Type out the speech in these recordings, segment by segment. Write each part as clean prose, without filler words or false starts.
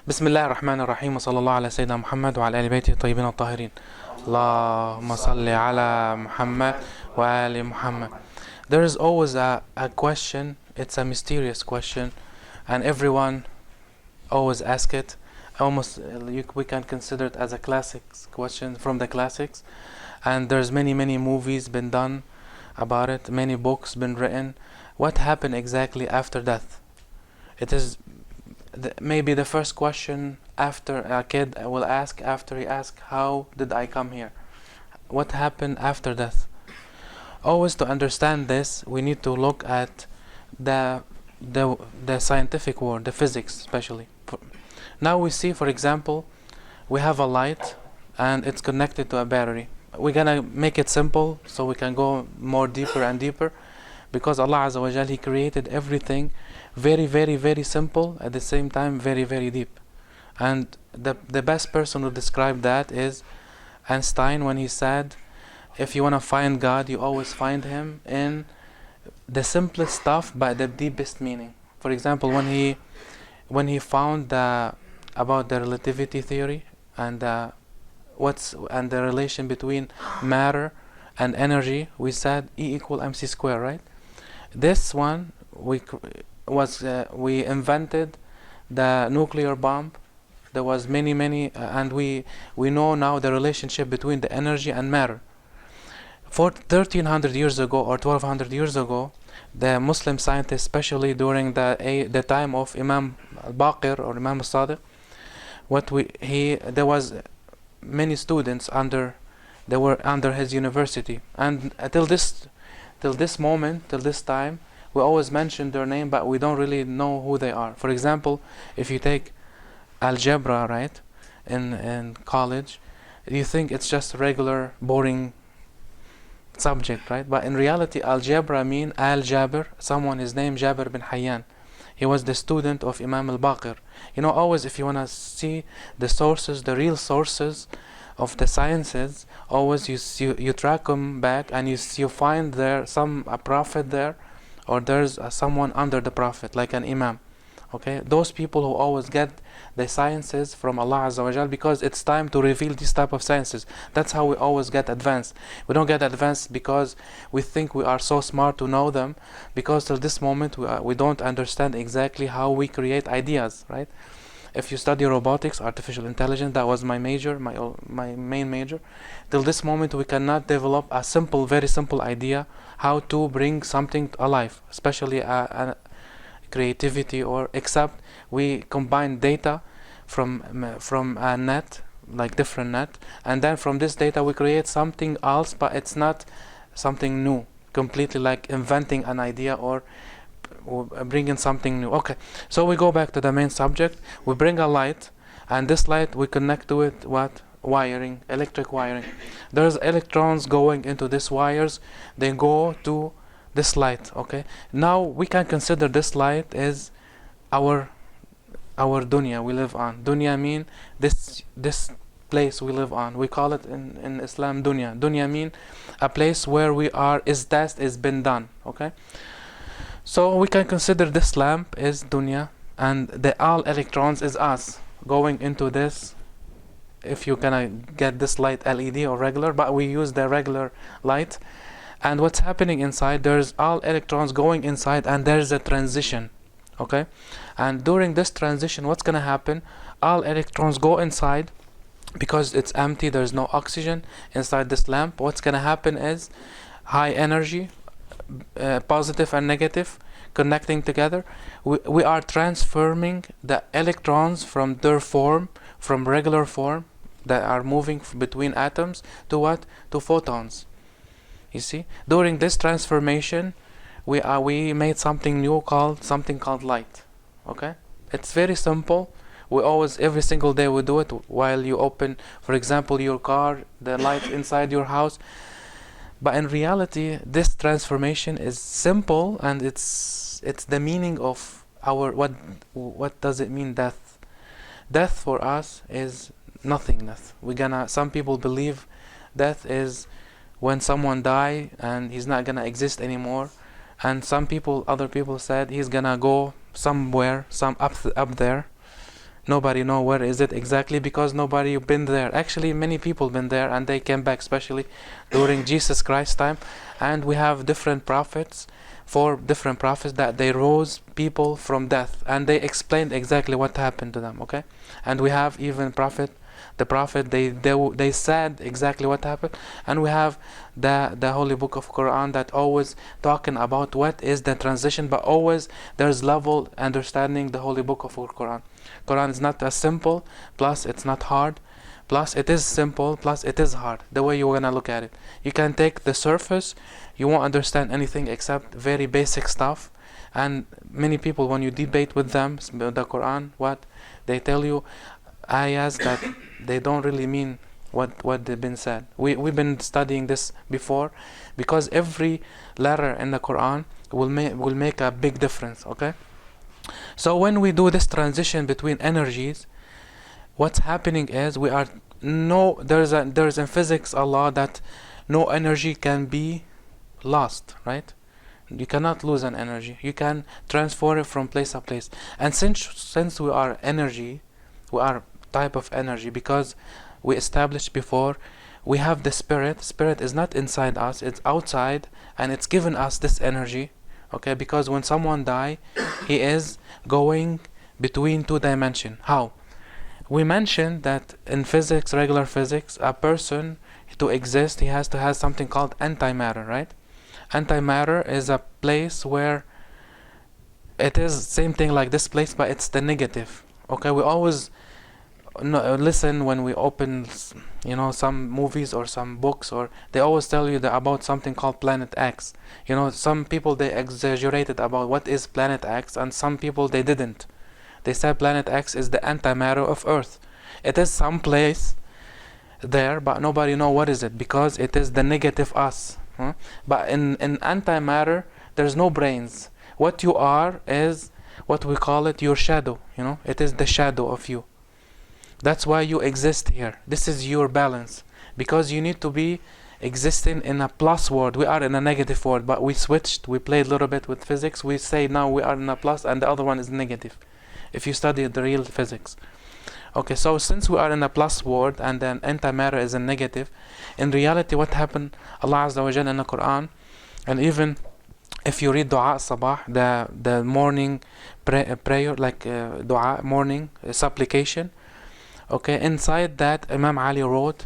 بسم الله الرحمن الرحيم وصلى الله على سيدنا محمد وعلى آل بيته الطيبين الطاهرين. اللهم صل على محمد وآل محمد. There is always a question. It's a mysterious question, and everyone always ask it. Almost we can consider it as a classics question from the classics, and there's many movies been done about it, many books been written. What happened exactly after death? It is maybe the first question after a kid will ask after he asks, how did I come here? What happened after death? Always to understand this, we need to look at the scientific world, the physics especially. Now we see, for example, we have a light and it's connected to a battery. We're gonna make it simple so we can go more deeper and deeper, because Allah Azza wa Jal, He created everything very simple, at the same time very deep. And the best person to describe that is Einstein, when he said, if you want to find God, you always find Him in the simplest stuff but the deepest meaning. For example, when he found about the relativity theory and the relation between matter and energy, we said E equal mc square, right? This one we invented the nuclear bomb. There was many and we know now the relationship between the energy and matter. For 1300 years ago or 1200 years ago, the Muslim scientists, especially during the time of Imam al-Baqir or Imam al-Sadiq, there was many students under his university, and till this time, we always mention their name, but we don't really know who they are. For example, if you take algebra, right, in college, you think it's just a regular boring subject, right? But in reality, algebra mean al-Jabir, someone is named Jabir bin Hayyan. He was the student of Imam al-Baqir. Always if you want to see the sources, the real sources of the sciences, always you track them back, and you find there a prophet there, or there's someone under the prophet, like an imam. Okay, those people who always get the sciences from Allah Azza wa Jal, because it's time to reveal these type of sciences. That's how we always get advanced. We don't get advanced because we think we are so smart to know them, because till this moment we don't understand exactly how we create ideas, right? If you study robotics, artificial intelligence, that was my major, my main major. Till this moment, we cannot develop a very simple idea how to bring something alive, especially a creativity, or except we combine data from a net, like different net, and then from this data we create something else, but it's not something new, completely like inventing an idea or bring in something new. Okay, so we go back to the main subject. We bring a light, and this light we connect to it wiring, electric wiring. There's electrons going into these wires, they go to this light. Okay, now we can consider this light as our dunya we live on. Dunya mean this place we live on. We call it in Islam dunya mean a place where we are, is been done. Okay, so we can consider this lamp is dunya, and all electrons is us going into this. If you can get this light LED or regular, but we use the regular light, and what's happening inside, there's all electrons going inside, and there's a transition. Okay, and during this transition, what's gonna happen? All electrons go inside because it's empty, there's no oxygen inside this lamp. What's gonna happen is high energy, positive and negative, connecting together. We are transforming the electrons from their form, from regular form that are moving between atoms, to what? To photons. You see, during this transformation, we made something new called light. Okay, it's very simple. We always, every single day, we do it while you open, for example, your car, the light inside your house. But in reality, this transformation is simple, and it's the meaning of our what does it mean, death? Death for us is nothingness. Some people believe death is when someone die and he's not gonna exist anymore, and other people said he's gonna go somewhere, up there, Nobody know where is it exactly, because nobody been there. Actually, many people been there and they came back, especially during Jesus Christ's time. And we have different prophets, 4 different prophets, that they rose people from death and they explained exactly what happened to them. Okay, and we have even the prophet, they said exactly what happened. And we have the holy book of Quran that always talking about what is the transition, but always there's level understanding the holy book of Quran. Quran is not as simple, plus it's not hard, plus it is simple, plus it is hard, the way you're gonna look at it. You can take the surface, you won't understand anything except very basic stuff. And many people, when you debate with them the Quran, what they tell you, ayahs that they don't really mean what they've been said. We've been studying this before, because every letter in the Quran will make a big difference. Okay, so when we do this transition between energies, what's happening is there's in physics a law that no energy can be lost, right? You cannot lose an energy. You can transfer it from place to place. And since we are energy, we are type of energy, because we established before we have the spirit. Spirit is not inside us, it's outside, and it's given us this energy. Okay, because when someone die, he is going between 2 dimensions. How? We mentioned that in physics, regular physics, a person to exist, he has to have something called antimatter, right? Antimatter is a place where it is same thing like this place, but it's the negative. Okay, we always listen when we open some movies or some books, or they always tell you about something called Planet X. Some people, they exaggerated about what is Planet X, and some people they didn't. They said Planet X is the antimatter of Earth. It is some place there, but nobody know what is it, because it is the negative us. But in antimatter, there's no brains. What you are is what we call it your shadow. It is the shadow of you. That's why you exist here. This is your balance, because you need to be existing in a plus world. We are in a negative world, but we switched. We played a little bit with physics. We say now we are in a plus and the other one is negative, if you study the real physics. Okay, so since we are in a plus world and then antimatter is a negative, in reality what happened, Allah Azza wa Jalla in the Quran, and even if you read Dua Sabah, the morning prayer, like Dua, morning supplication, okay, inside that Imam Ali wrote,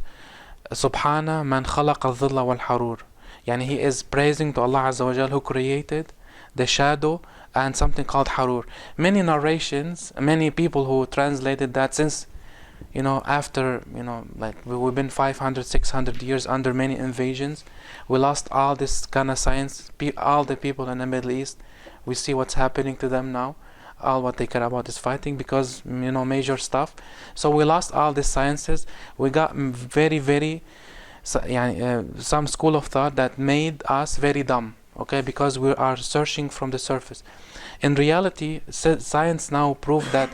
Subhana man khalaqa al-dhilla wal-harur. Yani he is praising to Allah Azza wa Jalla, who created the shadow and something called harur. Many narrations, many people who translated that, since after like we've been 500 600 years under many invasions, we lost all this kind of science. All the people in the Middle East, we see what's happening to them now. All what they care about is fighting, because major stuff. So we lost all these sciences. We got very some school of thought that made us very dumb. Okay, because we are searching from the surface. In reality, science now proved that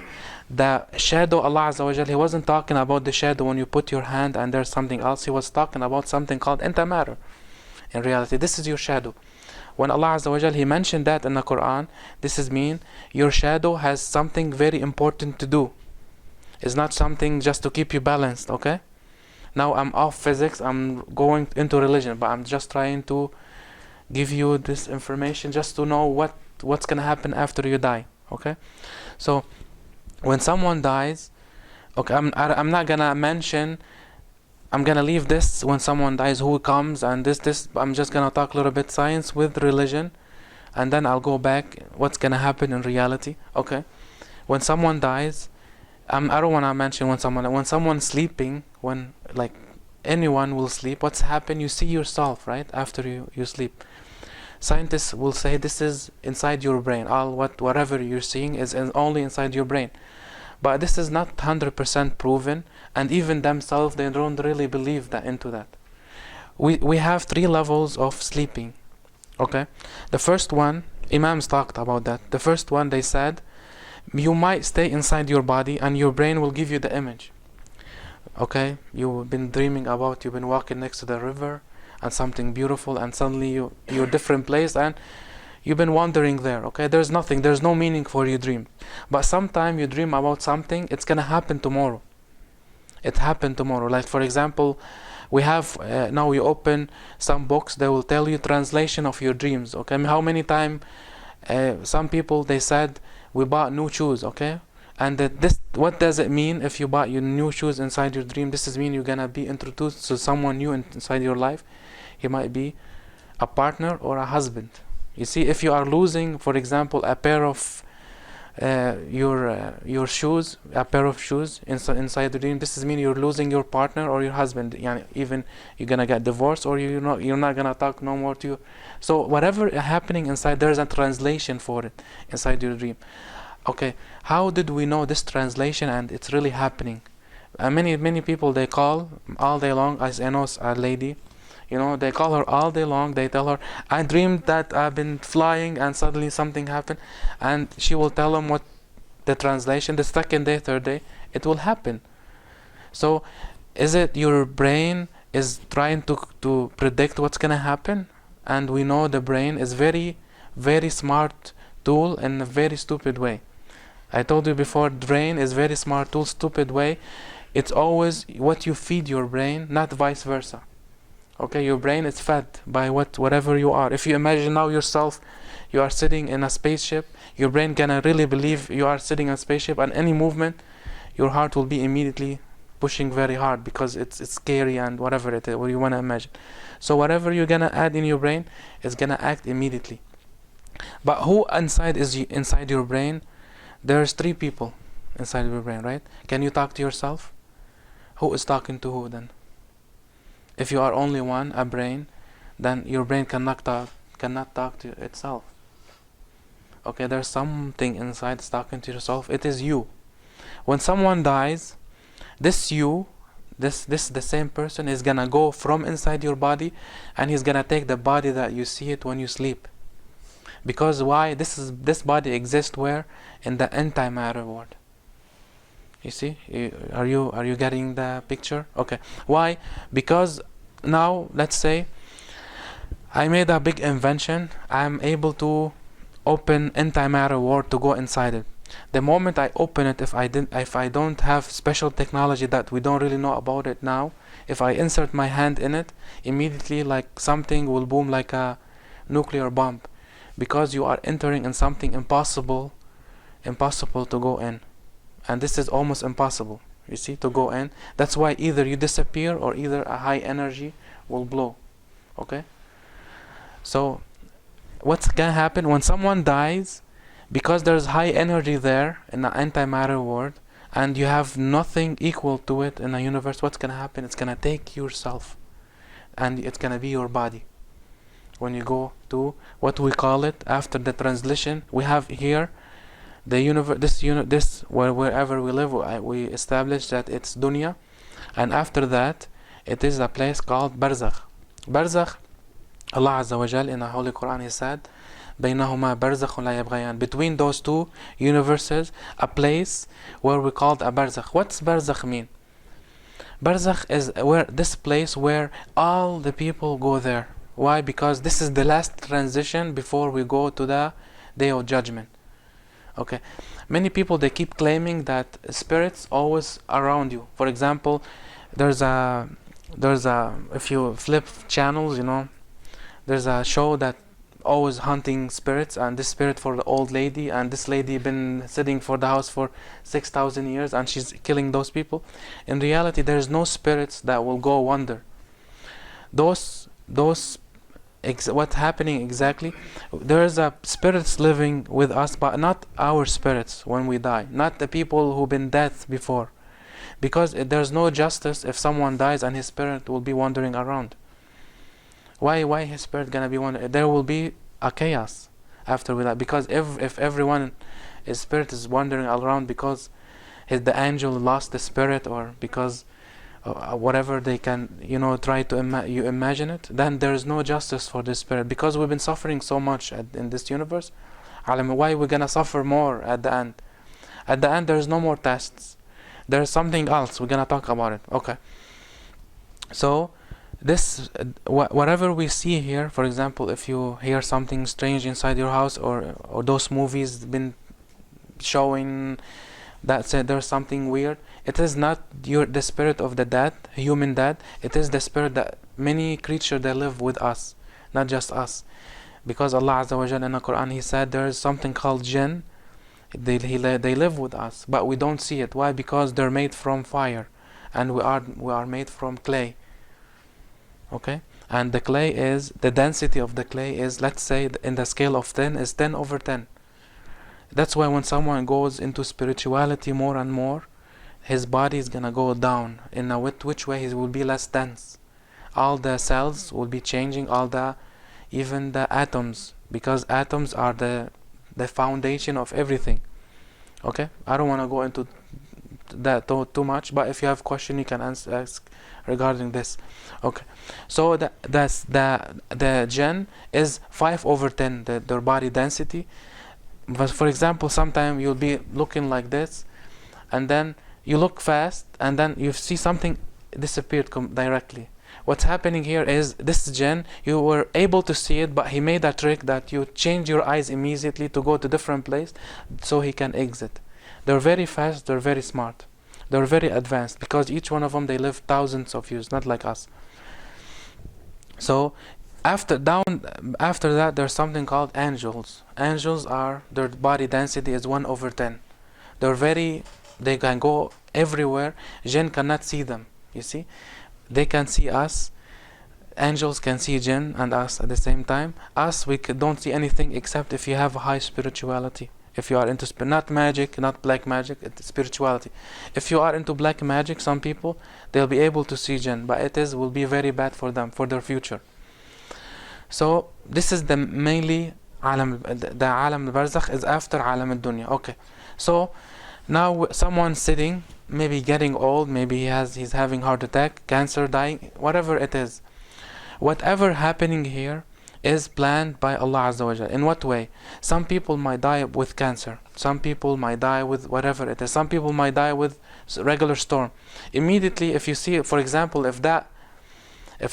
the shadow, Allah Azza wa Jal, he wasn't talking about the shadow when you put your hand and there's something else. He was talking about something called antimatter. In reality, this is your shadow. When Allah Azza wa Jal, he mentioned that in the Quran, this is mean your shadow has something very important to do. It's not something just to keep you balanced. Okay, now I'm off physics, I'm going into religion, but I'm just trying to give you this information just to know what's gonna happen after you die. Okay, so when someone dies, okay, I'm not gonna mention, I'm gonna leave this when someone dies, who comes and this. I'm just gonna talk a little bit science with religion, and then I'll go back what's gonna happen in reality. Okay, when someone dies, I don't wanna mention when someone's sleeping, when like anyone will sleep, what's happened, you see yourself right after you sleep. Scientists will say this is inside your brain. Whatever you're seeing is only inside your brain, but this is not 100% proven, and even themselves, they don't really believe into that. We have 3 levels of sleeping. Okay, the first one, Imams talked about that. The first one, they said you might stay inside your body and your brain will give you the image. Okay, you've been dreaming about, you've been walking next to the river and something beautiful, and suddenly you're different place and You've been wandering there, okay? There's nothing, there's no meaning for your dream. But sometime you dream about something, it's gonna happen tomorrow. It happened tomorrow. Like for example, we have now you open some books, they will tell you translation of your dreams, okay? I mean, how many times some people, they said we bought new shoes, okay? And this, what does it mean if you bought your new shoes inside your dream? This is mean you're gonna be introduced to someone new inside your life. He might be a partner or a husband. You see, if you are losing, for example, a pair of your shoes, a pair of shoes inside the dream, this is mean you're losing your partner or your husband. Even you're gonna get divorced, or you're not gonna talk no more to you. So whatever happening inside, there's a translation for it inside your dream. Okay, how did we know this translation and it's really happening? Many people, they call all day long. I know a lady, they call her all day long. They tell her, I dreamed that I've been flying and suddenly something happened, and she will tell them what the translation. The second day, third day, it will happen. So is it your brain is trying to predict what's gonna happen? And we know the brain is very, very smart tool in a very stupid way. I told you before, brain is very smart tool, stupid way. It's always what you feed your brain, not vice versa. Okay, your brain is fed by whatever you are. If you imagine now yourself, you are sitting in a spaceship, your brain gonna really believe you are sitting in a spaceship, and any movement, your heart will be immediately pushing very hard because it's scary and whatever it is, what you wanna imagine. So whatever you're gonna add in your brain is gonna act immediately. But who inside your brain? There's 3 people inside your brain, right? Can you talk to yourself? Who is talking to who then? If you are only one, a brain, then your brain cannot talk to itself. Okay, there's something inside that's talking to yourself. It is you. When someone dies, this the same person is gonna go from inside your body, and he's gonna take the body that you see it when you sleep. Because why? This body exists where? In the antimatter world. You see? Are you getting the picture? Okay. Why? Because now, let's say I made a big invention. I'm able to open antimatter world to go inside it. The moment I open it, if I don't have special technology that we don't really know about it now, if I insert my hand in it, immediately like something will boom like a nuclear bomb. Because you are entering in something impossible to go in. And this is almost impossible, you see, to go in. That's why either you disappear or either a high energy will blow. Okay? So what's gonna happen when someone dies? Because there's high energy there in the antimatter world, and you have nothing equal to it in the universe, what's gonna happen? It's gonna take yourself, and it's gonna be your body. When you go to what we call it after the translation, we have here the universe, wherever we live, we establish that it's dunya, and after that it is a place called barzakh. Barzakh, Allah Azza wa Jal in the Holy Quran, He said, بينهما برزخ لا يبغيان, between those two universes, a place where we called a barzakh. What's barzakh mean? Barzakh is this place where all the people go there. Why? Because this is the last transition before we go to the Day of Judgment. Okay, many people, they keep claiming that spirits always around you. For example, there's a if you flip channels, there's a show that always hunting spirits, and this spirit for the old lady, and this lady been sitting for the house for 6,000 years, and she's killing those people. In reality, there's no spirits that will go wander. What's happening exactly? There's a spirits living with us, but not our spirits when we die, not the people who've been dead before, because there's no justice if someone dies and his spirit will be wandering around. Why his spirit gonna be wandering? There will be a chaos after we die, because if everyone, his spirit is wandering around because the angel lost the spirit, or because whatever they can, try to imagine it, then there is no justice for this spirit, because we've been suffering so much in this universe. Why we're gonna suffer more at the end? At the end, there's no more tests. There's something else. We're gonna talk about it. Okay. So this whatever we see here, for example, if you hear something strange inside your house, or those movies been showing that said there's something weird, it is not the spirit of the dead, human dead. It is the spirit that many creatures that live with us, not just us. Because Allah Azza wa Jalla in the Quran, He said there is something called jinn. They live with us, but we don't see it. Why? Because they're made from fire, and we are made from clay. Okay, and the clay is, the density of the clay is, let's say in the scale of 10 is 10 over 10. That's why when someone goes into spirituality more and more, his body is gonna go down in a which way he will be less dense. All the cells will be changing, even the atoms, because atoms are the foundation of everything. Okay, I don't want to go into that too much, but if you have question you can ask regarding this. Okay, so that's the jinn is 5 over 10, their body density. But for example, sometimes you'll be looking like this, and then you look fast, and then you see something disappeared directly. What's happening here is this jinn, you were able to see it, but he made a trick that you change your eyes immediately to go to different place so he can exit. They're very fast, they're very smart, they're very advanced, because each one of them, they live thousands of years, not like us. So after that, there's something called angels. Angels are, their body density is 1 over 10. They can go everywhere. Jinn cannot see them, you see. They can see us. Angels can see jinn and us at the same time. Us, we don't see anything except if you have a high spirituality. If you are into not magic, not black magic, it's spirituality. If you are into black magic, some people, they'll be able to see jinn, but will be very bad for them, for their future. So this is the mainly alam, the alam al-barzakh is after alam al-dunya. Okay, so now someone sitting, maybe getting old, maybe he's having heart attack, cancer, dying, whatever it is. Whatever happening here is planned by Allah Azza wa Jalla. In what way? Some people might die with cancer. Some people might die with whatever it is. Some people might die with regular storm. Immediately, if you see, for example, if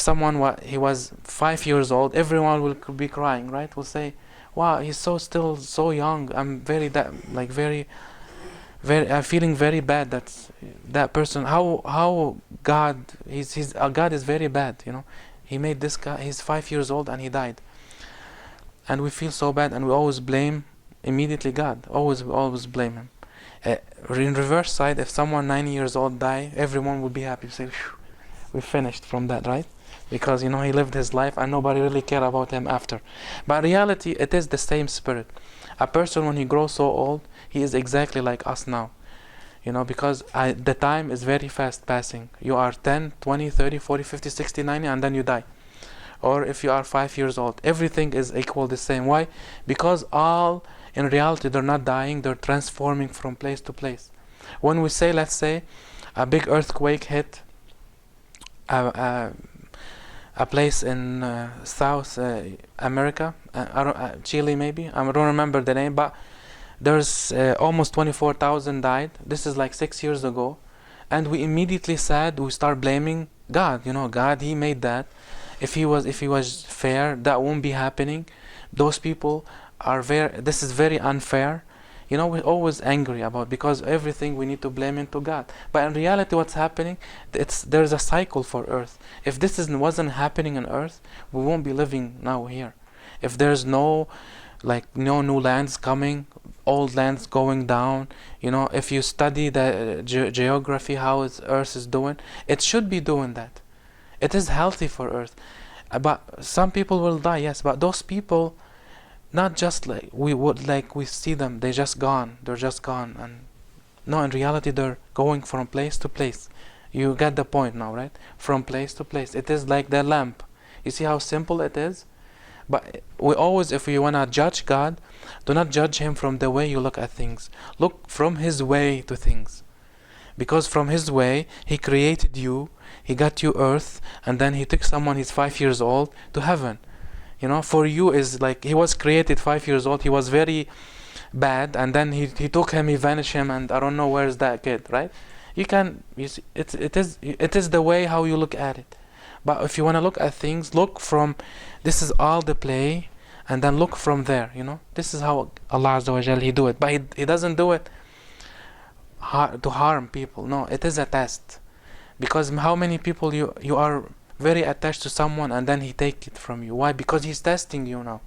someone he was 5 years old, everyone will be crying, right? Will say, "Wow, he's still so young. I'm I'm feeling very bad that person. How God, God is very bad, you know. He made this guy, he's 5 years old and he died. And we feel so bad, and we always blame immediately God. Always blame him. In reverse side, if someone 9 years old die, everyone will be happy. Say, we finished from that, right? Because he lived his life and nobody really cared about him after. But in reality, it is the same spirit. A person, when he grows so old, he is exactly like us now. Because the time is very fast passing. You are 10, 20, 30, 40, 50, 60, 90, and then you die. Or if you are 5 years old, everything is equal, the same. Why? Because in reality, they're not dying, they're transforming from place to place. When we say, let's say, a big earthquake hit a place in South America, Chile maybe, I don't remember the name, but there's almost 24,000 died. This is like 6 years ago, and we immediately we start blaming God. God, He made that. If he was fair, that won't be happening. Those people this is very unfair. We're always angry about, because everything we need to blame into God. But in reality, what's happening? There's a cycle for Earth. If this wasn't happening on Earth, we won't be living now here. If there's no new lands coming, old lands going down, if you study the geography, how Earth is doing, it should be doing that. It is healthy for Earth. But some people will die, yes, but those people, not just we see them, they're just gone. And no, in reality, they're going from place to place. You get the point now, right? From place to place. It is like the lamp. You see how simple it is? But we always, if we want to judge God, do not judge Him from the way you look at things. Look from His way to things. Because from His way, He created you, He got you earth, and then He took someone, he's 5 years old, to heaven. For you is like, He was created 5 years old, he was very bad, and then he took him, he vanished him, and I don't know where's that kid, right? You see, it is the way how you look at it. But if you want to look at things, look from, this is all the play, and then look from there, this is how Allah Azza wa Jal, He do it. But he doesn't do it to harm people. No, it is a test. Because how many people you are very attached to someone and then He take it from you. Why? Because He's testing you now.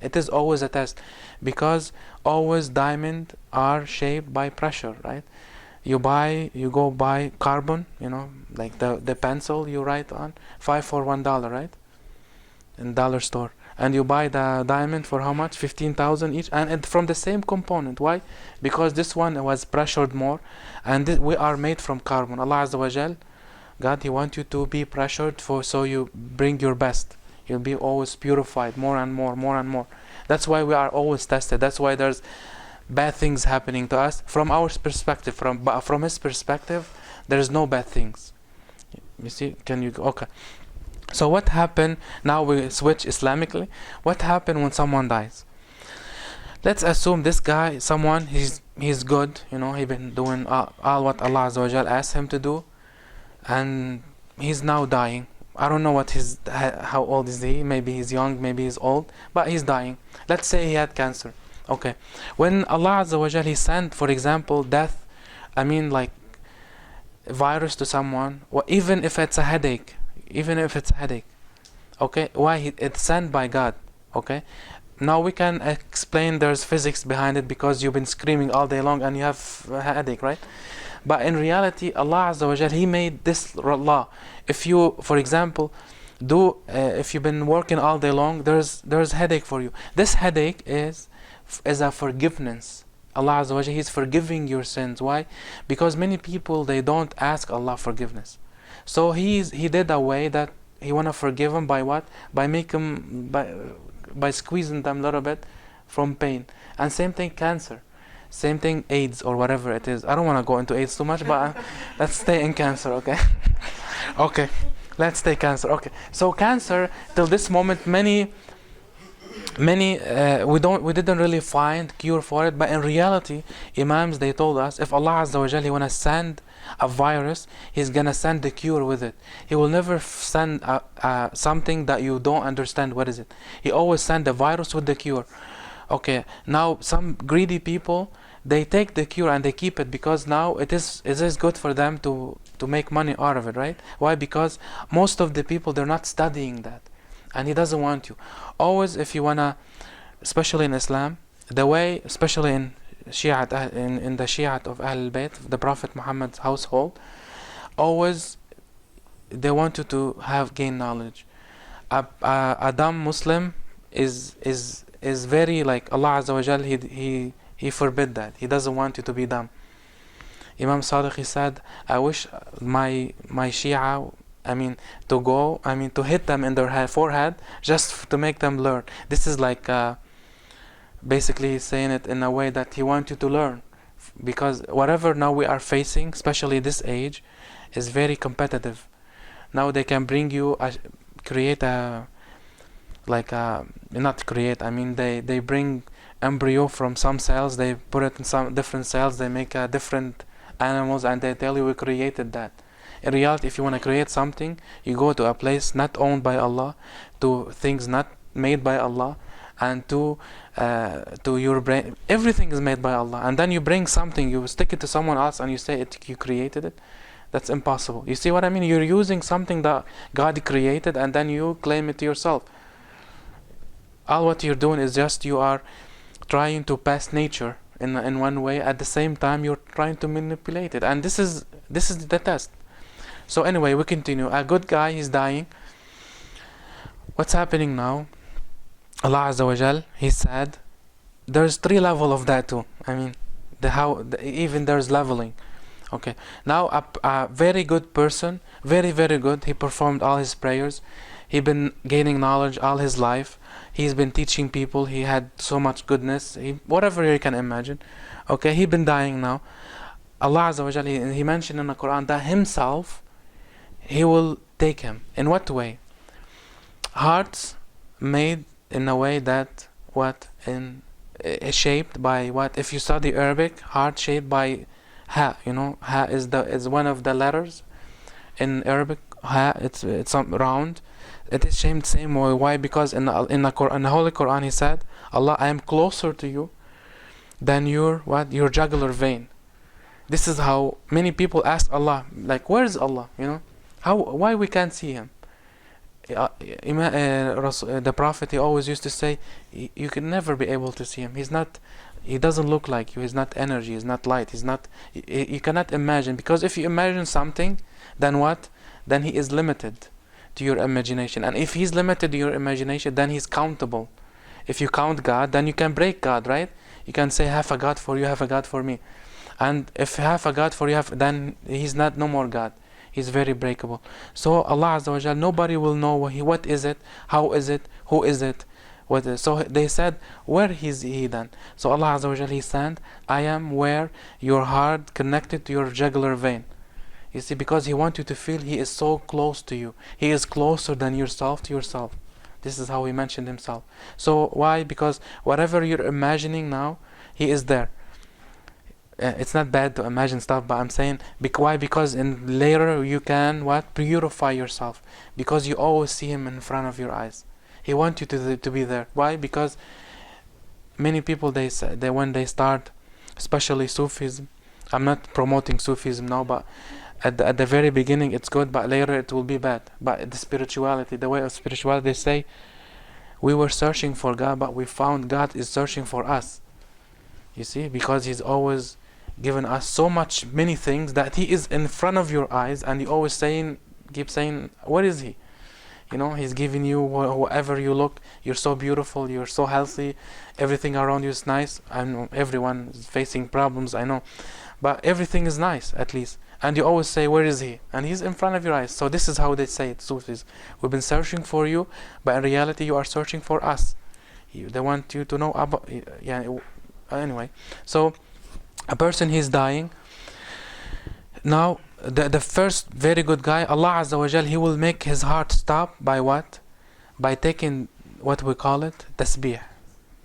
It is always a test. Because always diamond are shaped by pressure, right? You go buy carbon, like the pencil you write on, 5 for $1, right? In dollar store. And you buy the diamond for how much? 15,000 each, and from the same component. Why? Because this one was pressured more, and we are made from carbon. Allah Azza wa Jal, God, He wants you to be pressured so you bring your best. You'll be always purified more and more, more and more. That's why we are always tested. That's why there's bad things happening to us from our perspective. From His perspective, there's no bad things. You see? Okay. So what happened? Now we switch Islamically. What happened when someone dies? Let's assume this guy, he's good. He been doing all what Allah Azza wa Jal asked him to do, and he's now dying. I don't know how old is he. Maybe he's young, maybe he's old, but he's dying. Let's say he had cancer. Okay. When Allah Azza wa Jal, He sent, for example, death, like virus to someone, even if it's a headache. Okay. Why? It's sent by God. Okay. Now we can explain there's physics behind it because you've been screaming all day long and you have a headache, right? But in reality, Allah Azza wa Jal, He made this law. If you, for example, if you've been working all day long, there's headache for you. This headache is a forgiveness. Allah Azza wa Jal, He's forgiving your sins. Why? Because many people, they don't ask Allah forgiveness. So He did a way that He wanna forgive them by what? By squeezing them a little bit from pain. And same thing, cancer. Same thing, AIDS or whatever it is. I don't want to go into AIDS too much, but let's stay in cancer, okay? Okay, let's stay cancer. Okay, so cancer till this moment, many we didn't really find cure for it. But in reality, Imams, they told us, if Allah Azza wa Jal, He wanna send a virus, He's gonna send the cure with it. He will never send something that you don't understand what is it. He always send the virus with the cure. Okay, now some greedy people, they take the cure and they keep it because now it is good for them to make money out of it, right? Why? Because most of the people, they're not studying that, and He doesn't want you. Always, if you wanna, especially in Islam, the way, especially in Shi'at, in the Shi'at of Ahl al-Bayt, the Prophet Muhammad's household, always they want you to gain knowledge. A dumb Muslim is very, like, Allah Azza wa Jal, He forbid that. He doesn't want you to be dumb. Imam Sadiq, he said, I wish my Shia, to hit them in their forehead just to make them learn. This is like basically he's saying it in a way that he wants you to learn, because whatever now we are facing, especially this age, is very competitive. Now they can bring you they bring embryo from some cells, they put it in some different cells, they make different animals, and they tell you we created that. In reality, if you want to create something, you go to a place not owned by Allah, to things not made by Allah, and to your brain. Everything is made by Allah, and then you bring something, you stick it to someone else, and you say you created it. That's impossible. You see what I mean? You're using something that God created, and then you claim it to yourself. All what you're doing is just you are trying to pass nature in one way. At the same time, you're trying to manipulate it, and this is the test. So anyway, we continue. A good guy is dying. What's happening now? Allah Azza wa Jal, He said, there's 3 levels of that too. Even there's leveling. Okay. Now a very good person, very, very good. He performed all his prayers. He been gaining knowledge all his life. He's been teaching people. He had so much goodness. Whatever you can imagine. Okay. He been dying now. Allah Azza wa Jal, He mentioned in the Quran that Himself, He will take him. In what way? Hearts made in a way that shaped by what? If you study Arabic, heart shaped by ha. Ha is one of the letters in Arabic. it's round. It is shaped same way. Why? Because in the Holy Quran He said, Allah, I am closer to you than your jugular vein. This is how many people ask Allah, like, where is Allah? Why we can't see Him? The Prophet, he always used to say, you can never be able to see Him. He doesn't look like you. He's not energy. He's not light. You cannot imagine, because if you imagine something, then what? Then He is limited to your imagination. And if He's limited to your imagination, then He's countable. If you count God, then you can break God, right? You can say, half a God for you, half a God for me. And if half a God for you, then He's not no more God. He's very breakable. So Allah Azza wa Jal, nobody will know what is it, how is it, who is it, what is. So they said, where is He then? So Allah Azza wa Jal, He said, I am where your heart connected to your jugular vein. You see, because He wants you to feel He is so close to you. He is closer than yourself to yourself. This is how He mentioned Himself. So why? Because whatever you're imagining now, He is there. It's not bad to imagine stuff, but I'm saying, why? Because in later you can purify yourself, because you always see Him in front of your eyes. He wants you to be there. Why? Because many people, they when they start, especially Sufism, I'm not promoting Sufism now, but at the very beginning it's good, but later it will be bad. But the spirituality, the way of spirituality, they say, we were searching for God, but we found God is searching for us. You see, because He's always given us so many things that He is in front of your eyes, and you always keep saying, where is He? He's giving you wherever you look. You're so beautiful, you're so healthy, everything around you is nice. I know everyone is facing problems, I know, but everything is nice at least. And you always say, where is He? And He's in front of your eyes. So this is how they say it, Sufis. We've been searching for you, but in reality you are searching for us. They want you to know about, anyway. So a person, he's dying. Now the first very good guy, Allah Azza wa Jal, He will make his heart stop by what? By taking what we call it tasbih.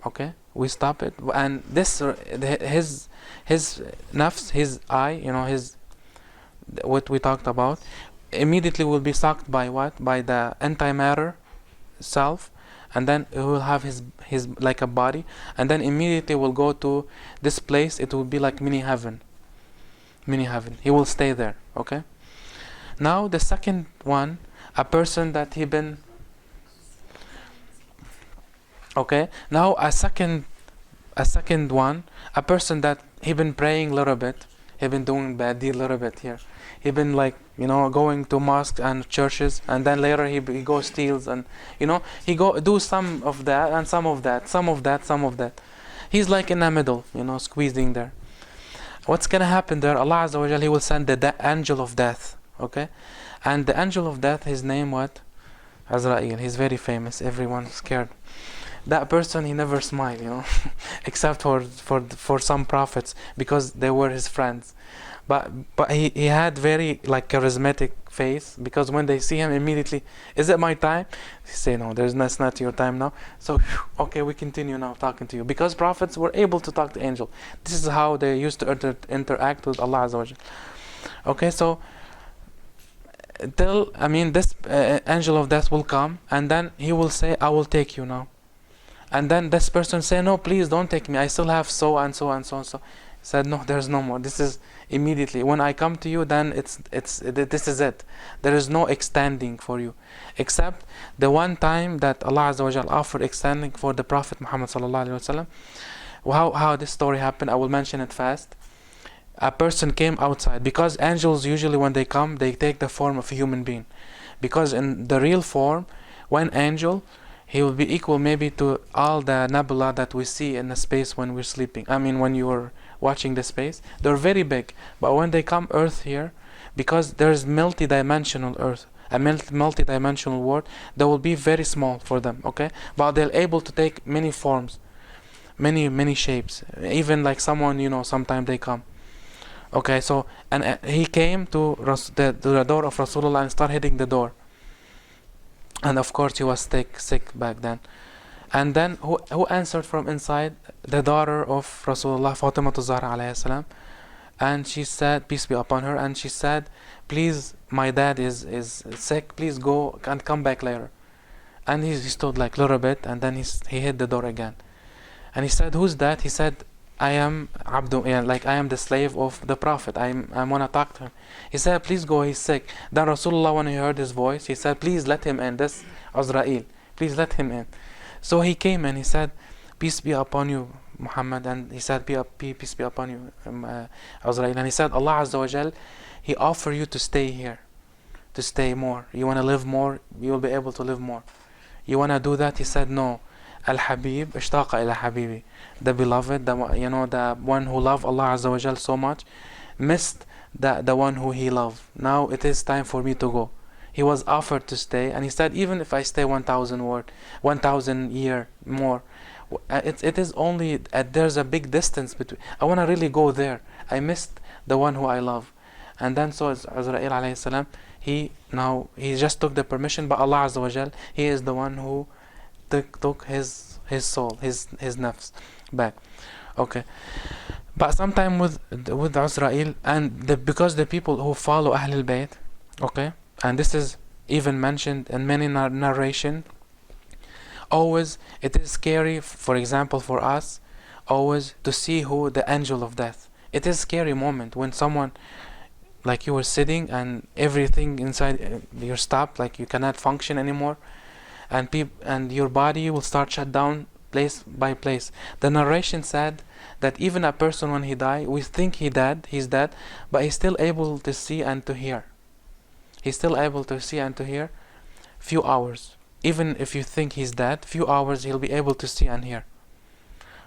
Okay, we stop it, and this his nafs, his eye, his, what we talked about, immediately will be sucked by what? By the antimatter self, and then he will have his like a body, and then immediately will go to this place. It will be like mini heaven. He will stay there. Okay. Now the second one, a person that he been. Okay. Now a second one, a person that he been praying a little bit. He been doing bad deed a little bit here. He been going to mosques and churches, and then later he goes steals, and he go do some of that and some of that. He's like in the middle, squeezing there. What's gonna happen there? Allah Azza wa Jal, He will send the angel of death. Okay, and the angel of death, his name what? Azrael. He's very famous. Everyone's scared. That person, he never smiled, except for some prophets, because they were his friends. But he had very charismatic face, because when they see him immediately, is it my time? He say, no, that's not your time now. So okay, we continue now talking to you, because prophets were able to talk to angel. This is how they used to interact with Allah Azza wa Jal. Okay, so this angel of death will come, and then he will say, I will take you now. And then this person say, no, please don't take me, I still have so and so and so and so. He said, no, there's no more. This is immediately when I come to you, then this is it. There is no extending for you, except the one time that Allah Azza wa Jal offered extending for the Prophet Muhammad sallallahu alaihi wasallam. How this story happened, I will mention it fast. A person came outside, because angels usually when they come, they take the form of a human being, because in the real form, when angel, he will be equal maybe to all the nebula that we see in the space when we're sleeping. When you are watching the space, they're very big. But when they come Earth here, because there's multi-dimensional Earth, a multi-dimensional world, they will be very small for them. Okay, but they're able to take many forms, many shapes. Even like someone, sometime they come. Okay, so and he came to the door of Rasulullah and started hitting the door. And of course he was sick back then. And then who answered from inside? The daughter of Rasulullah, Fatima Zahra alayhi salam. and she said, peace be upon her, and she said, please, my dad is sick, please go and come back later. And he stood like a little bit, and then he hit the door again. And he said, who's that? He said, I am Abdu, yeah, like I am the slave of the Prophet. I want to talk to him. He said, please go, he's sick. Then Rasulullah, when he heard his voice, he said, please let him in. This Azrael, please let him in. So he came and he said, peace be upon you, Muhammad. And he said, peace be upon you, Azrael. And he said, Allah Azza wa Jal, He offered you to stay here, to stay more. You want to live more, you will be able to live more. You want to do that? He said, no. Al-Habib, ishtaqa ila Habibi. The beloved, the one who loved Allah Azza wa Jal so much, missed the one who he loved. Now it is time for me to go. He was offered to stay, and he said, even if I stay 1,000 year more, it is only, there's a big distance between. I want to really go there. I missed the one who I love. And then so Azrael alayhi salam, he just took the permission, but Allah Azza wa Jal, He is the one who took his soul, his nafs back. Okay. But sometime with Azrael, and because the people who follow Ahlul Bayt, okay, and this is even mentioned in many narration, always it is scary, for example for us, always to see who the angel of death. It is a scary moment when someone, like you were sitting and everything inside you're stopped, like you cannot function anymore, and your body will start shut down place by place. The narration said that even a person when he died, we think he's dead, but he's still able to see and to hear. He's still able to see and to hear few hours. Even if you think he's dead, few hours he'll be able to see and hear.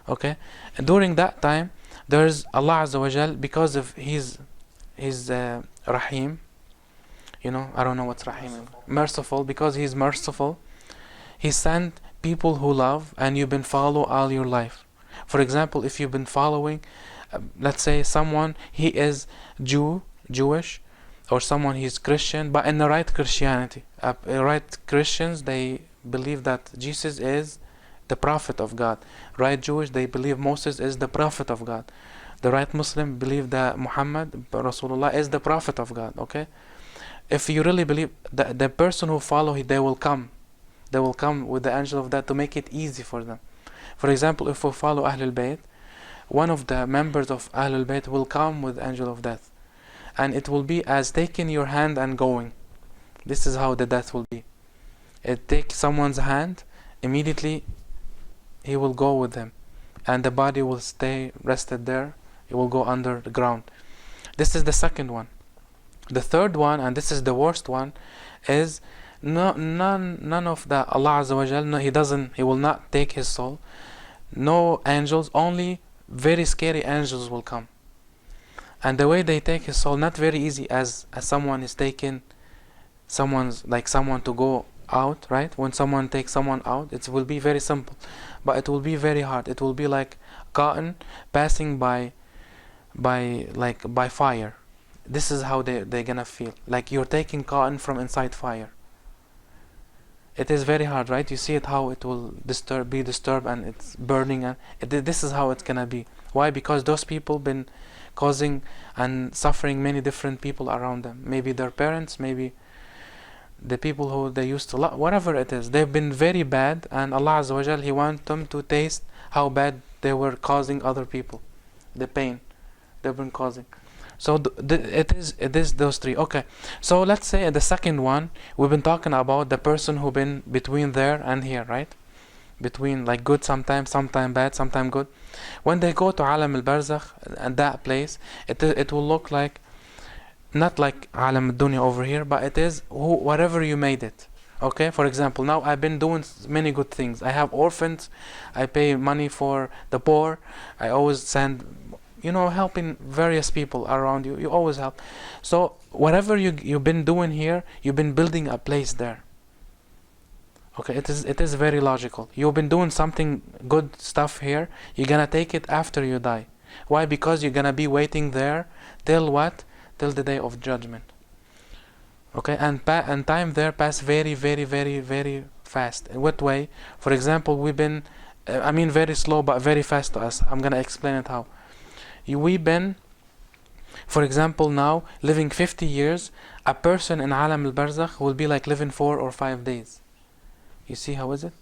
Okay? And during that time, there's Allah Azza wa Jal, because of his Rahim, I don't know what's Rahim. Merciful, because he's merciful. He sent people who love, and you've been follow all your life. For example, if you've been following, let's say someone, he is Jewish, or someone he's Christian, but in the right Christianity. Right Christians, they believe that Jesus is the Prophet of God. Right Jewish, they believe Moses is the Prophet of God. The right Muslim believe that Muhammad, Rasulullah, is the Prophet of God. Okay? If you really believe, the person who follow, they will come. They will come with the angel of death to make it easy for them. For example, if we follow Ahlul Bayt, one of the members of Ahlul Bayt will come with angel of death. And it will be as taking your hand and going. This is how the death will be. It takes someone's hand, immediately he will go with him. And the body will stay rested there. It will go under the ground. This is the second one. The third one, and this is the worst one, is none of the Allah Azza wa Jal, He will not take his soul. No angels, only very scary angels will come. And the way they take his soul, not very easy as someone is taking someone to go out, right? When someone takes someone out, it will be very simple, but it will be very hard. It will be like cotton passing by fire. This is how they're gonna feel, like you're taking cotton from inside fire. It is very hard, right? You see it, how it will be disturbed, and it's burning, and this is how it's gonna be. Why? Because those people been causing and suffering many different people around them. Maybe their parents, maybe the people who they used to love, whatever it is. They've been very bad, and Allah Azza wa Jal, He wants them to taste how bad they were causing other people, the pain they've been causing. So it is those three. Okay, so let's say the second one, we've been talking about the person who been between there and here, right? Between, like, good sometimes bad, sometimes good. When they go to Alam al-Barzakh, and that place, it will look like, not like Alam al-Dunya over here, but it is whatever you made it. Okay, for example, now I've been doing many good things. I have orphans, I pay money for the poor, I always send, helping various people around you. You always help. So whatever you've been doing here, you've been building a place there. Okay, it is very logical. You've been doing something good stuff here. You're gonna take it after you die. Why? Because you're gonna be waiting there till what? Till the day of judgment. Okay, and time there pass very, very, very, very fast. In what way? For example, we've been, very slow but very fast to us. I'm gonna explain it how. We've been For example, now living 50 years, a person in Alam al-Barzakh will be like living 4 or 5 days. You see how is it?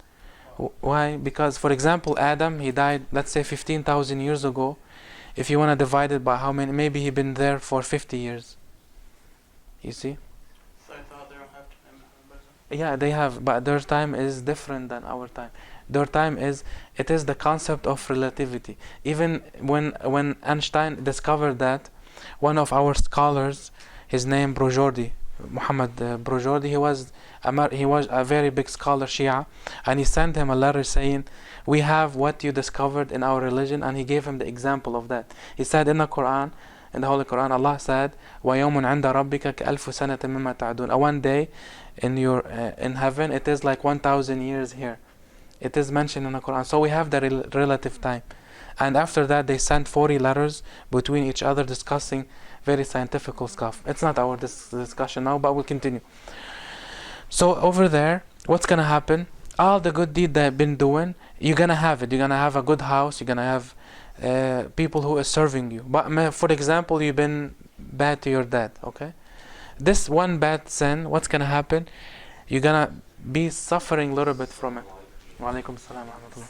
Why? Because, for example, Adam, he died, let's say 15,000 years ago. If you want to divide it by how many, maybe he been there for 50 years. You see? So I thought they don't have time. Yeah, they have, but their time is different than our time. Their time is, it is the concept of relativity. Even when Einstein discovered that, one of our scholars, his name Brojordi, Mohamed Brojordi, he was a very big scholar, Shia, and he sent him a letter saying, we have what you discovered in our religion, and he gave him the example of that. He said in the Quran, in the Holy Quran, Allah said, وَيَوْمٌ عِنْدَ رَبِّكَ كَأَلْفُ سَنَةٍ مِمَّا تَعْدُونَ. One day in your in heaven, it is like 1,000 years here. It is mentioned in the Quran. So we have the relative time. And after that, they sent 40 letters between each other discussing very scientific stuff. It's not our discussion now, but we'll continue. So over there, what's going to happen? All the good deed they've been doing, you're going to have it. You're going to have a good house. You're going to have people who are serving you. But for example, you've been bad to your dad, okay? This one bad sin, what's going to happen? You're going to be suffering a little bit from it. Wa alaikum salam wa rahmatullah.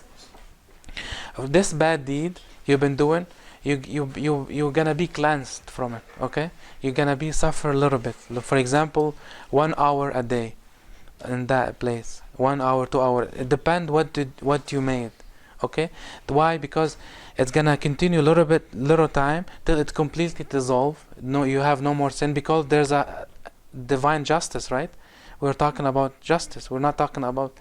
This bad deed you've been doing, you're gonna be cleansed from it, okay? You're gonna be suffer a little bit. For example, 1 hour a day in that place, 1 hour, 2 hours. It depends what you made, okay? Why? Because it's gonna continue a little time till it completely dissolve. No, you have no more sin because there's a divine justice, right? We're talking about justice. We're not talking about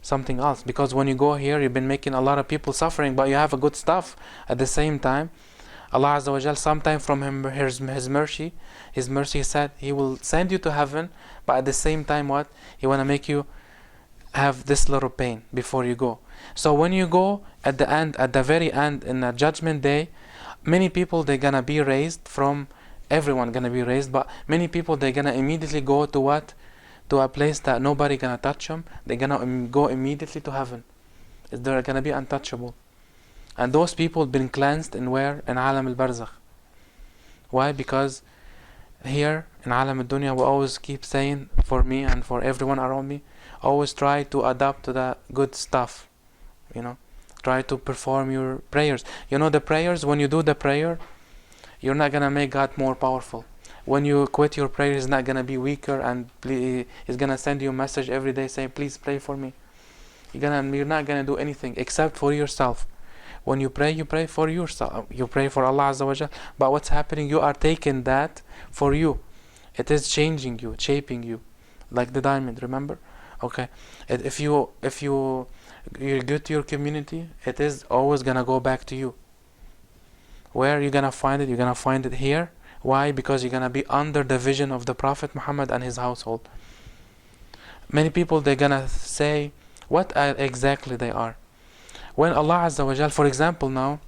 something else, because when you go here, you've been making a lot of people suffering, but you have a good stuff at the same time. Allah Azza wa Jal, sometime from his mercy, He said He will send you to heaven, but at the same time, what? He want to make you have this little pain before you go. So when you go at the end, at the very end, in the judgment day, many people, they're gonna be raised from, everyone gonna be raised, but many people, they're gonna immediately go to what? To a place that nobody gonna touch them. They're gonna go immediately to heaven. They're gonna be untouchable. And those people been cleansed in where? In Alam al-Barzakh. Why? Because here in Alam al-Dunya, we always keep saying, for me and for everyone around me, always try to adapt to the good stuff. Try to perform your prayers. The prayers, when you do the prayer, you're not gonna make God more powerful. When you quit your prayer, He's not going to be weaker, and He's going to send you a message every day saying, please pray for me. You're not going to do anything except for yourself. When you pray for yourself. You pray for Allah Azza wa Jal. But what's happening? You are taking that for you. It is changing you, shaping you. Like the diamond, remember? Okay. If you're good to your community, it is always going to go back to you. Where are you going to find it? You're going to find it here. Why? Because you're going to be under the vision of the Prophet Muhammad and his household. Many people, they're going to say what exactly they are. When Allah Azza wa Jal, for example, now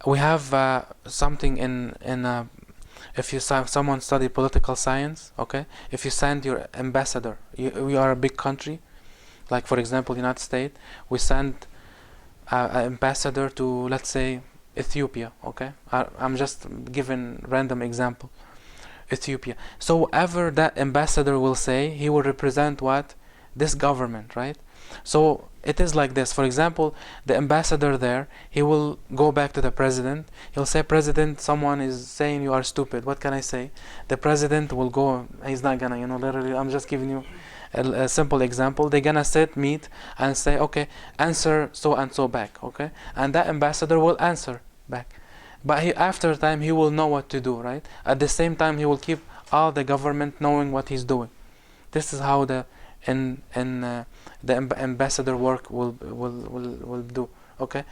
we have something in if someone study political science, okay, if you send your ambassador, we are a big country, like for example United States, we send an ambassador to, let's say, Ethiopia, okay? I'm just giving random example. Ethiopia. So whatever that ambassador will say, he will represent what? This government, right? So it is like this. For example, the ambassador there, he will go back to the president. He'll say, President, someone is saying you are stupid. What can I say? The president will go, he's not gonna, literally, I'm just giving you a simple example. They're gonna meet and say, okay, answer so and so back, okay? And that ambassador will answer back. But after time, he will know what to do, right? At the same time, he will keep all the government knowing what he's doing. This is how the ambassador work will do, okay?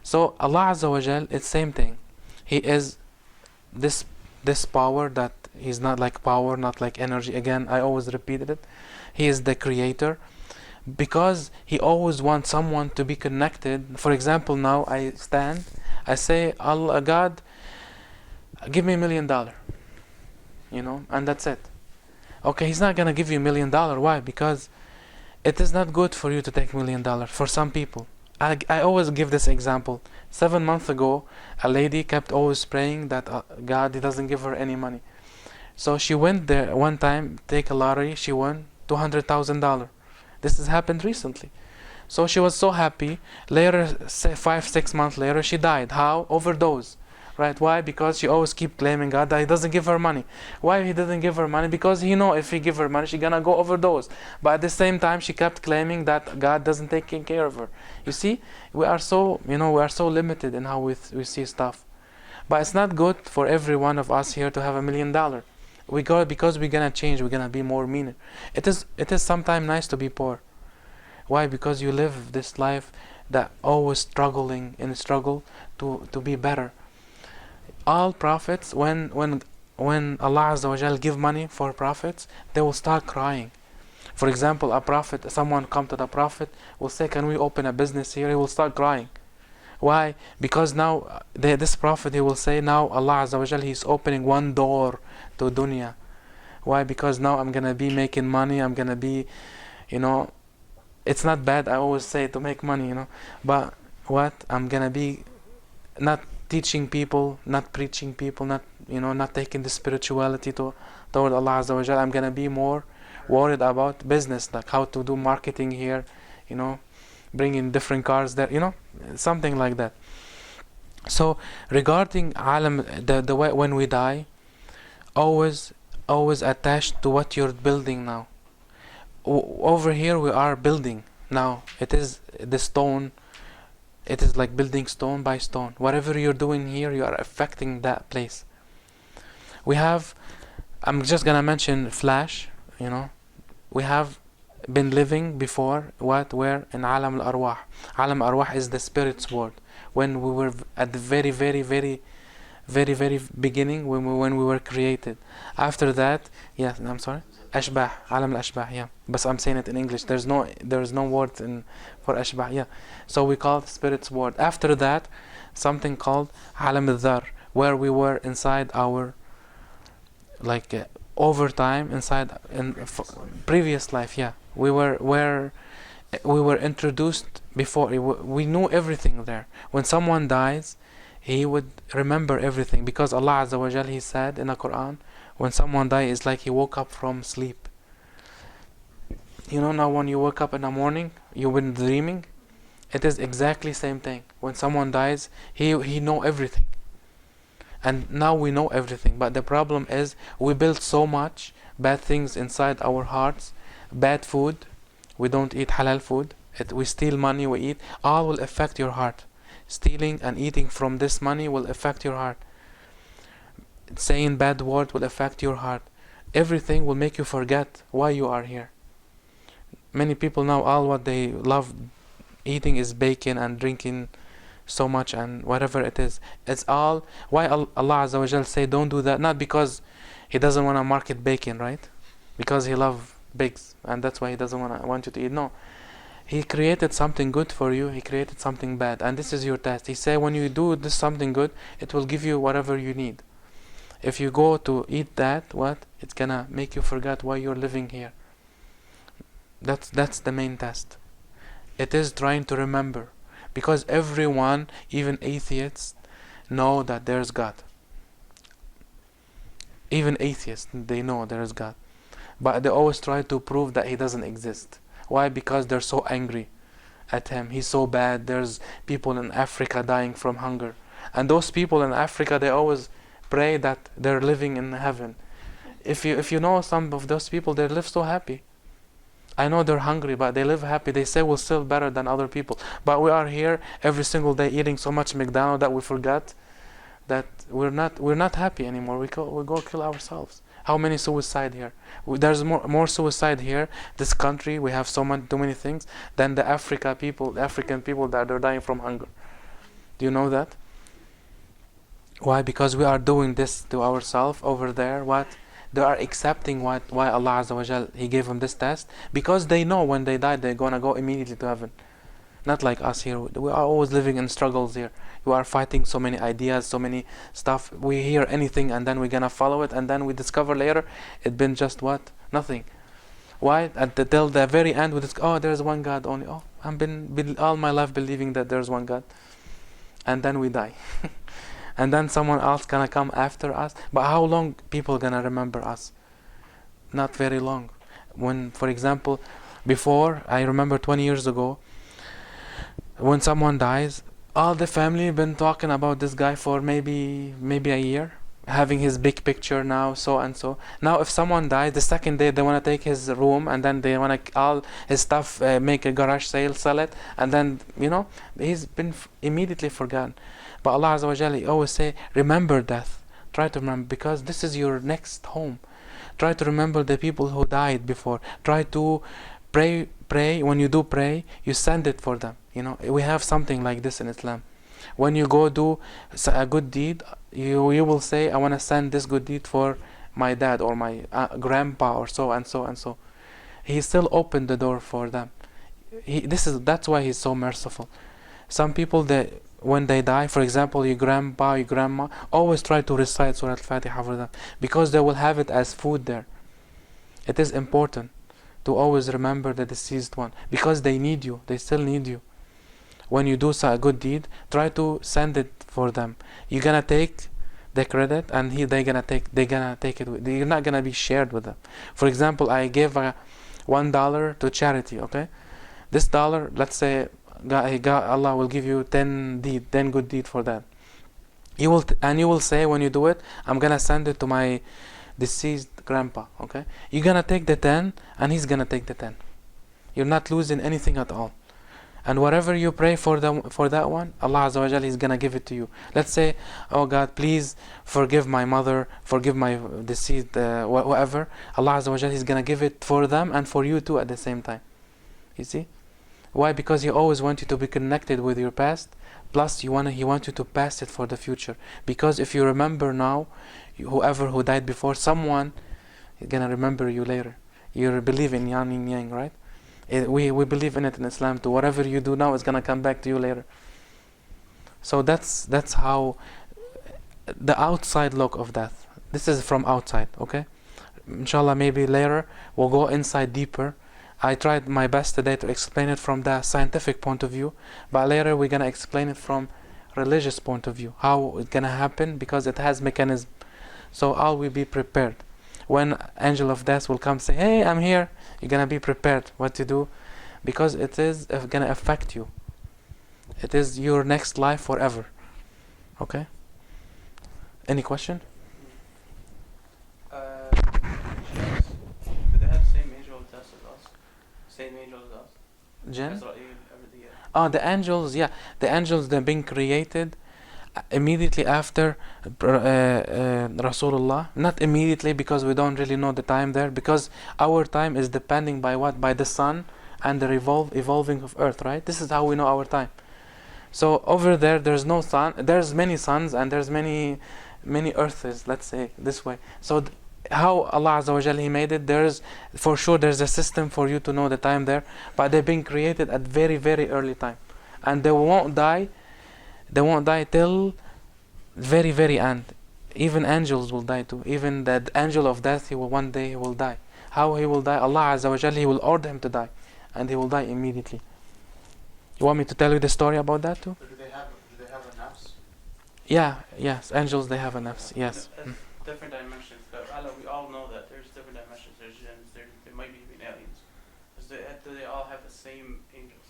So Allah Azza wa Jal, it's same thing. He is this power that He's not like power, not like energy. Again, I always repeated it. He is the creator, because He always wants someone to be connected. For example, now I say, Allah, God, give me $1 million, and that's it. Okay, He's not gonna give you $1 million. Why? Because it is not good for you to take $1 million for some people. I always give this example. 7 months ago, a lady kept always praying that God, He doesn't give her any money. So she went there one time, take a lottery, she won $200,000. This has happened recently. So she was so happy. Later, 5, 6 months later, she died. How? Overdose. Right? Why? Because she always keep claiming God that He doesn't give her money. Why He doesn't give her money? Because He know if He give her money, she gonna go overdose. But at the same time, she kept claiming that God doesn't take care of her. You see, we are so limited in how we see stuff. But it's not good for every one of us here to have $1 million. We go because we're gonna change. We're gonna be more meaner. It is sometimes nice to be poor. Why? Because you live this life that always struggle to be better. All prophets, when Allah Azza wa Jal give money for prophets, they will start crying. For example, a prophet, someone come to the prophet, will say, "Can we open a business here?" He will start crying. Why? Because now this prophet, he will say, now Allah Azza wa Jal, He's opening one door to dunya. Why? Because now I'm gonna be making money. I'm gonna be, it's not bad. I always say to make money, but what? I'm gonna be not teaching people, not preaching people, not taking the spirituality toward Allah Azza wa Jal. I'm gonna be more worried about business, like how to do marketing here, bringing different cars there, something like that. So regarding alam, the way when we die, always attached to what you're building now. Over here we are building now. It is the stone. It is like building stone by stone. Whatever you're doing here, you are affecting that place. I'm just gonna mention flash. We have been living before where in Alam al-Arwah. Alam al-Arwah is the spirit's world. When we were at the very, very, very, very, very beginning, when we were created. After that, I'm sorry, Ashbah, Alam al-Ashbah, but I'm saying it in English. There's no word for Ashbah, So we call it spirit's world. After that, something called Alam al-Dhar, where we were inside our, over time, in previous life, we were introduced before. We knew everything there. When someone dies, he would remember everything, because Allah Azza wa Jal, He said in the Quran, when someone dies, it's like he woke up from sleep. Now when you wake up in the morning, you've been dreaming. It is exactly same thing. When someone dies, he know everything. And now we know everything, but the problem is we build so much bad things inside our hearts. Bad food, we don't eat halal food. We steal money, we eat. All will affect your heart. Stealing and eating from this money will affect your heart. Saying bad words will affect your heart. Everything will make you forget why you are here. Many people now, all what they love eating is bacon and drinking so much and whatever it is. It's all why Allah Azza wa Jal say don't do that. Not because He doesn't want to market bacon, right? Because He loves pigs and that's why He doesn't want you to eat. No, He created something good for you. He created something bad, and this is your test. He say when you do this something good, it will give you whatever you need. If you go to eat that, it's gonna make you forget why you're living here. That's the main test. It is trying to remember. Because everyone, even atheists, know that there's God. Even atheists, they know there's God. But they always try to prove that He doesn't exist. Why? Because they're so angry at Him. He's so bad. There's people in Africa dying from hunger. And those people in Africa, they always pray that they're living in heaven. If you know some of those people, they live so happy. I know they're hungry, but they live happy. They say we're still better than other people. But we are here every single day eating so much McDonald's that we forgot that we're not happy anymore. We go kill ourselves. How many suicide here? There's more suicide here. This country, we have too many things than the African people that are dying from hunger. Do you know that? Why? Because we are doing this to ourselves over there. They are accepting why Allah Azza wa Jal, He gave them this test, because they know when they die they're gonna go immediately to heaven. Not like us here. We are always living in struggles here. We are fighting so many ideas, so many stuff. We hear anything and then we're gonna follow it, and then we discover later it been just nothing. Why? Till the very end, with oh, there's one God only. Oh, I've been all my life believing that there's one God, and then we die, and then someone else gonna come after us. But how long people gonna remember us? Not very long. When, for example, before, I remember 20 years ago, when someone dies, all the family been talking about this guy for maybe a year, having his big picture now, so and so. Now if someone dies, the second day they want to take his room, and then they want to all his stuff, make a garage sale, sell it, and then he's been immediately forgotten. But Allah Azza wa Jalla, He always say, remember death. Try to remember, because this is your next home. Try to remember the people who died before. Try to pray. When you do pray, you send it for them. We have something like this in Islam. When you go do a good deed, you will say, I want to send this good deed for my dad or my grandpa or so and so and so. He still opened the door for them. That's why He's so merciful. Some people, that when they die, for example, your grandpa, your grandma, always try to recite Surah Al-Fatiha for them, because they will have it as food there. It is important to always remember the deceased one, because they need you. They still need you. When you do a good deed, try to send it for them. You're gonna take the credit, and they're gonna take it. You're not gonna be shared with them. For example, I gave $1 to charity. Okay, this dollar, let's say, Allah will give you 10 good deed for that. You will say, when you do it, I'm gonna send it to my deceased grandpa. Okay, you're gonna take the 10, and he's gonna take the 10. You're not losing anything at all. And whatever you pray for that one, Allah Azza wa Jalla is gonna give it to you. Let's say, oh God, please forgive my mother, forgive my deceased whoever. Allah Azza wa Jalla is gonna give it for them and for you too at the same time. You see? Why? Because He always wants you to be connected with your past. Plus, He wants you to pass it for the future. Because if you remember now, whoever who died before, someone is gonna remember you later. You believe in Yang and Yang, right? We believe in it in Islam too. Whatever you do now is gonna come back to you later. So that's how the outside look of death. This is from outside. Okay, inshallah, maybe later we'll go inside deeper. I tried my best today to explain it from the scientific point of view, but later we're gonna explain it from religious point of view, how it's gonna happen, because it has mechanism. So all will be prepared. When angel of death will come, say, hey, I'm here, you're gonna be prepared what to do, because it is gonna affect you. It is your next life forever. Okay, any question? Do they have the same angel of death as us? Same angel as us? Jinn? Israel, everything, yeah. The angels, yeah. The angels, they're being created immediately after Rasulullah. Not immediately, because we don't really know the time there, because our time is depending by what? By the sun and the evolving of earth, right? This is how we know our time. So over there's no sun. There's many suns and there's many earths, let's say this way. So how Allah Azza wa Jalla He made it, there's a system for you to know the time there, but they've been created at very, very early time, and they won't die till very, very end. Even angels will die too. Even that angel of death, one day he will die. How he will die? Allah Azza wa Jalla, He will order him to die, and he will die immediately. You want me to tell you the story about that too? Do they have a nafs? Yes, angels, they have a nafs, yes. Different dimensions. We all know that there's different dimensions. There's jinns. There might be even aliens. Do they all have the same angels?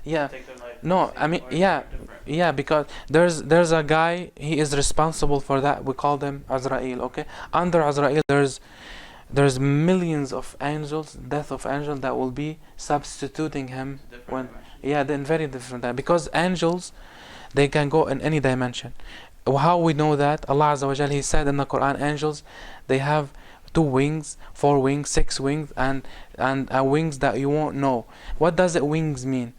Yeah. Take their life No, I mean, yeah, because there's a guy, he is responsible for that. We call them Azrael. Okay, under Azrael there's millions of angels, death of angels, that will be substituting him when. Yeah, then very different. Because angels, they can go in any dimension. How we know that? Allah Azza wa Jalla, He said in the Quran, angels, they have 2 wings, 4 wings, 6 wings, and wings that you won't know. What does it wings mean?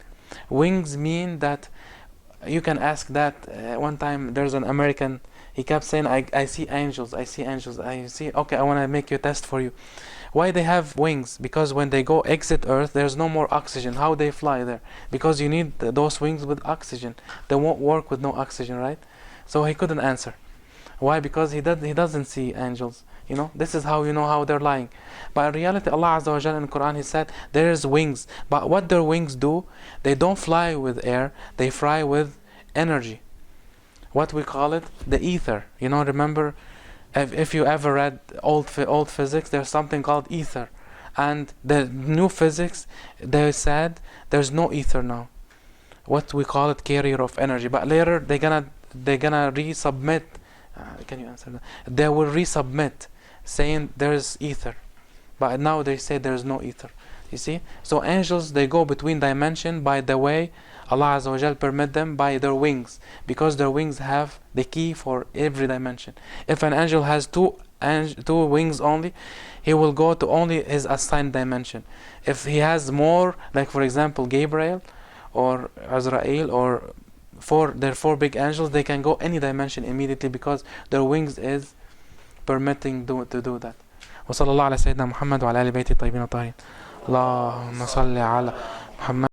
Wings mean that you can ask that. One time there's an American, he kept saying, I see angels, I see angels, I see. Okay, I want to make you a test for you. Why they have wings? Because when they go exit Earth, there's no more oxygen. How they fly there? Because you need those wings with oxygen. They won't work with no oxygen, right? So he couldn't answer. Why? Because he doesn't see angels. You know, this is how you know how they're lying. But in reality, Allah Azza wa Jalla in the Quran, He said there's wings. But what their wings do, they don't fly with air, they fly with energy. What we call it, the ether. You know, remember, if you ever read old physics, there's something called ether. And the new physics, they said there's no ether now. What we call it, carrier of energy. But later they're gonna resubmit. Can you answer that? They will resubmit, saying there's ether. But now they say there's no ether. You see? So angels, they go between dimension by the way Allah Azza wa Jal permit them, by their wings, because their wings have the key for every dimension. If an angel has two wings only, he will go to only his assigned dimension. If he has more, like for example Gabriel or Azrael or their four big angels, they can go any dimension immediately because their wings is permitting to do that. وصلى الله على سيدنا محمد وعلى آل بيته الطيبين الطاهرين. اللهم صل على محمد